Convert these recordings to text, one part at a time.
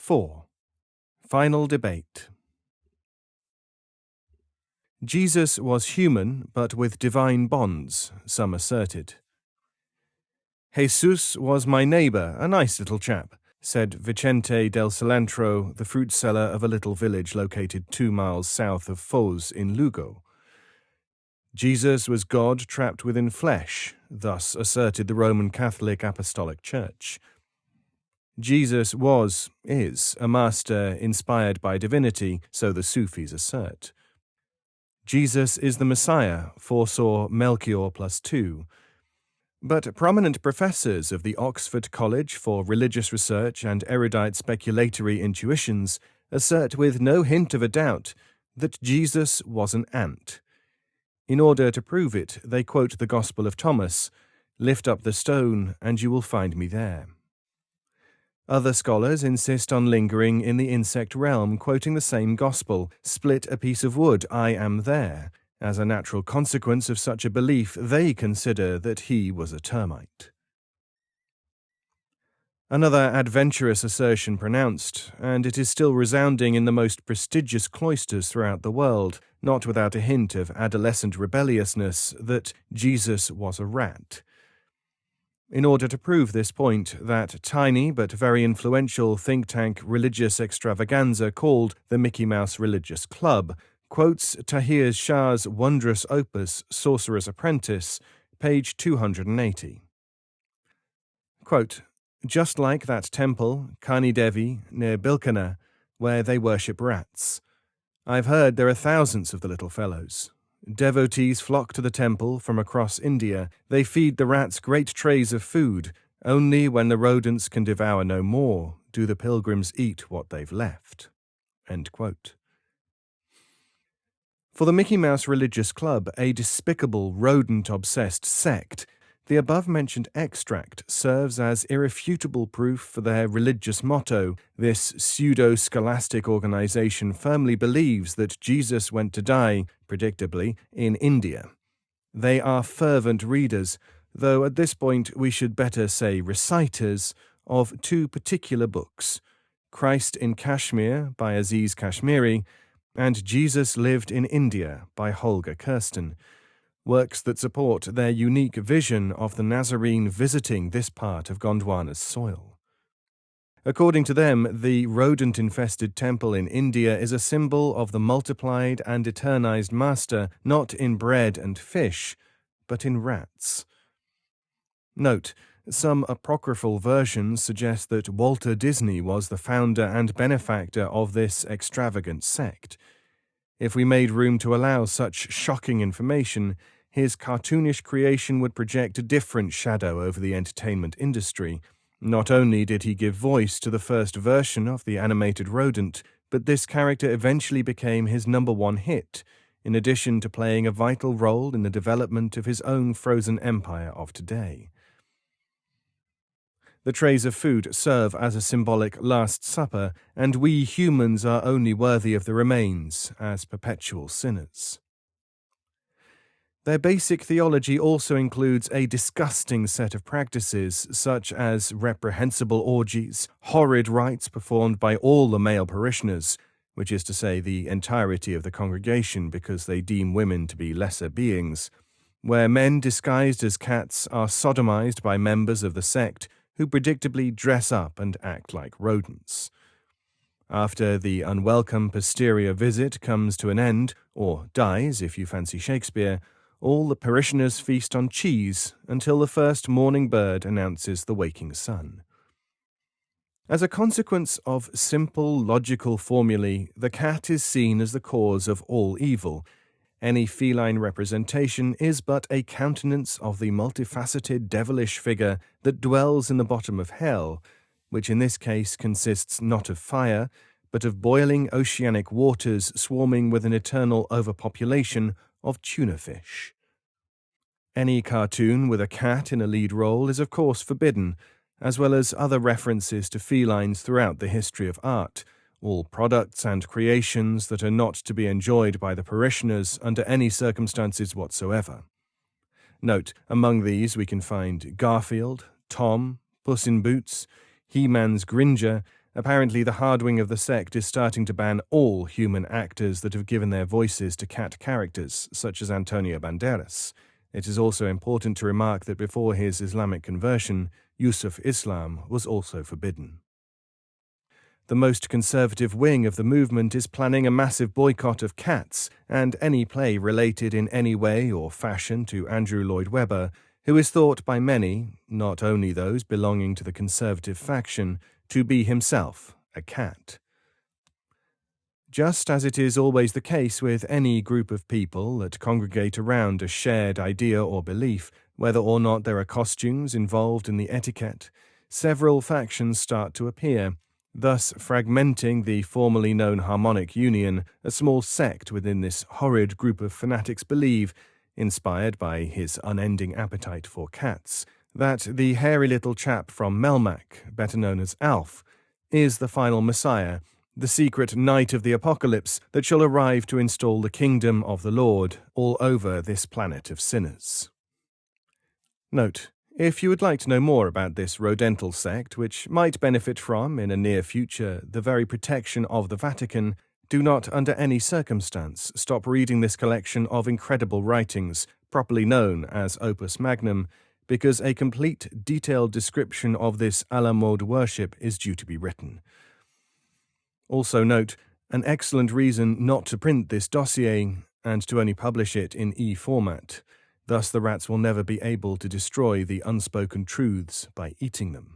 4. Final debate. Jesus was human, but with divine bonds, some asserted. Jesus was my neighbour, a nice little chap, said Vicente del Cilantro, the fruit seller of a little village located 2 miles south of Foz in Lugo. Jesus was God trapped within flesh, thus asserted the Roman Catholic Apostolic Church. Jesus is, a master inspired by divinity, so the Sufis assert. Jesus is the Messiah, foresaw Melchior +2. But prominent professors of the Oxford College for Religious Research and erudite speculatory intuitions assert with no hint of a doubt that Jesus was an ant. In order to prove it, they quote the Gospel of Thomas, "Lift up the stone, and you will find me there." Other scholars insist on lingering in the insect realm, quoting the same gospel, "Split a piece of wood, I am there." As a natural consequence of such a belief, they consider that he was a termite. Another adventurous assertion pronounced, and it is still resounding in the most prestigious cloisters throughout the world, not without a hint of adolescent rebelliousness, that Jesus was a rat. In order to prove this point, that tiny but very influential think tank religious extravaganza called the Mickey Mouse Religious Club quotes Tahir Shah's wondrous opus Sorcerer's Apprentice, page 280. Quote, "Just like that temple, Kani Devi, near Bilkana, where they worship rats. I've heard there are thousands of the little fellows. Devotees flock to the temple from across India. They feed the rats great trays of food. Only when the rodents can devour no more do the pilgrims eat what they've left." End quote. For the Mickey Mouse Religious Club, a despicable, rodent-obsessed sect, the above-mentioned extract serves as irrefutable proof for their religious motto. This pseudo-scholastic organization firmly believes that Jesus went to die, predictably, in India. They are fervent readers, though at this point we should better say reciters, of 2 particular books, Christ in Kashmir by Aziz Kashmiri, and Jesus Lived in India by Holger Kirsten, works that support their unique vision of the Nazarene visiting this part of Gondwana's soil. According to them, the rodent-infested temple in India is a symbol of the multiplied and eternized Master, not in bread and fish, but in rats. Note, some apocryphal versions suggest that Walter Disney was the founder and benefactor of this extravagant sect. If we made room to allow such shocking information, his cartoonish creation would project a different shadow over the entertainment industry. Not only did he give voice to the first version of the animated rodent, but this character eventually became his #1 hit, in addition to playing a vital role in the development of his own frozen empire of today. The trays of food serve as a symbolic Last Supper, and we humans are only worthy of the remains as perpetual sinners. Their basic theology also includes a disgusting set of practices, such as reprehensible orgies, horrid rites performed by all the male parishioners, which is to say the entirety of the congregation because they deem women to be lesser beings, where men disguised as cats are sodomized by members of the sect, who predictably dress up and act like rodents. After the unwelcome posterior visit comes to an end, or dies if you fancy Shakespeare, all the parishioners feast on cheese until the first morning bird announces the waking sun. As a consequence of simple logical formulae, the cat is seen as the cause of all evil. Any feline representation is but a countenance of the multifaceted devilish figure that dwells in the bottom of hell, which in this case consists not of fire, but of boiling oceanic waters swarming with an eternal overpopulation of tuna fish. Any cartoon with a cat in a lead role is of course forbidden, as well as other references to felines throughout the history of art, all products and creations that are not to be enjoyed by the parishioners under any circumstances whatsoever. Note, among these we can find Garfield, Tom, Puss in Boots, He-Man's Gringer, Apparently, the hard wing of the sect is starting to ban all human actors that have given their voices to cat characters, such as Antonio Banderas. It is also important to remark that before his Islamic conversion, Yusuf Islam was also forbidden. The most conservative wing of the movement is planning a massive boycott of Cats and any play related in any way or fashion to Andrew Lloyd Webber, who is thought by many, not only those belonging to the conservative faction, to be himself a cat. Just as it is always the case with any group of people that congregate around a shared idea or belief, whether or not there are costumes involved in the etiquette, several factions start to appear, thus fragmenting the formerly known harmonic union. A small sect within this horrid group of fanatics believe, inspired by his unending appetite for cats, that the hairy little chap from Melmac, better known as Alf, is the final Messiah, the secret knight of the apocalypse that shall arrive to install the kingdom of the Lord all over this planet of sinners. Note: if you would like to know more about this rodental sect, which might benefit from, in a near future, the very protection of the Vatican, do not under any circumstance stop reading this collection of incredible writings, properly known as Opus Magnum, because a complete, detailed description of this a la mode worship is due to be written. Also note, an excellent reason not to print this dossier and to only publish it in e-format. Thus the rats will never be able to destroy the unspoken truths by eating them.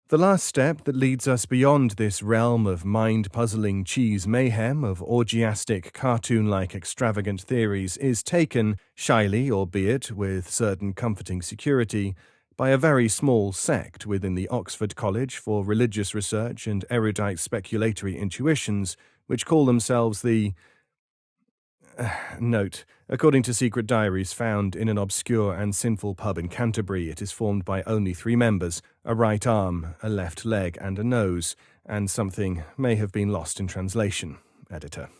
The last step that leads us beyond this realm of mind-puzzling cheese mayhem of orgiastic, cartoon-like extravagant theories is taken, shyly albeit with certain comforting security, by a very small sect within the Oxford College for Religious Research and Erudite Speculatory Intuitions, which call themselves the... Note: according to secret diaries found in an obscure and sinful pub in Canterbury, it is formed by only 3 members, a right arm, a left leg, and a nose, and something may have been lost in translation. Editor.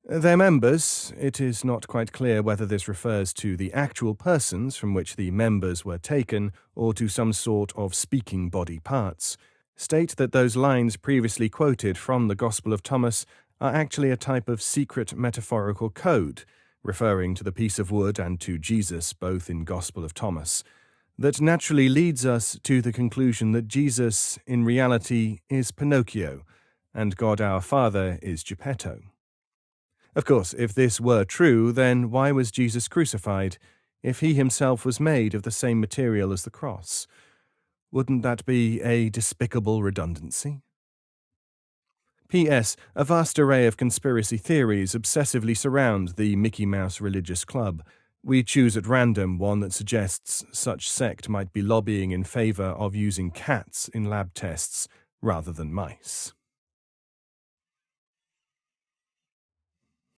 Their members, it is not quite clear whether this refers to the actual persons from which the members were taken or to some sort of speaking body parts, state that those lines previously quoted from the Gospel of Thomas are actually a type of secret metaphorical code, referring to the piece of wood and to Jesus both in Gospel of Thomas, that naturally leads us to the conclusion that Jesus, in reality, is Pinocchio, and God our Father is Geppetto. Of course, if this were true, then why was Jesus crucified, if he himself was made of the same material as the cross? Wouldn't that be a despicable redundancy? P.S. A vast array of conspiracy theories obsessively surround the Mickey Mouse Religious Club. We choose at random one that suggests such sect might be lobbying in favor of using cats in lab tests rather than mice.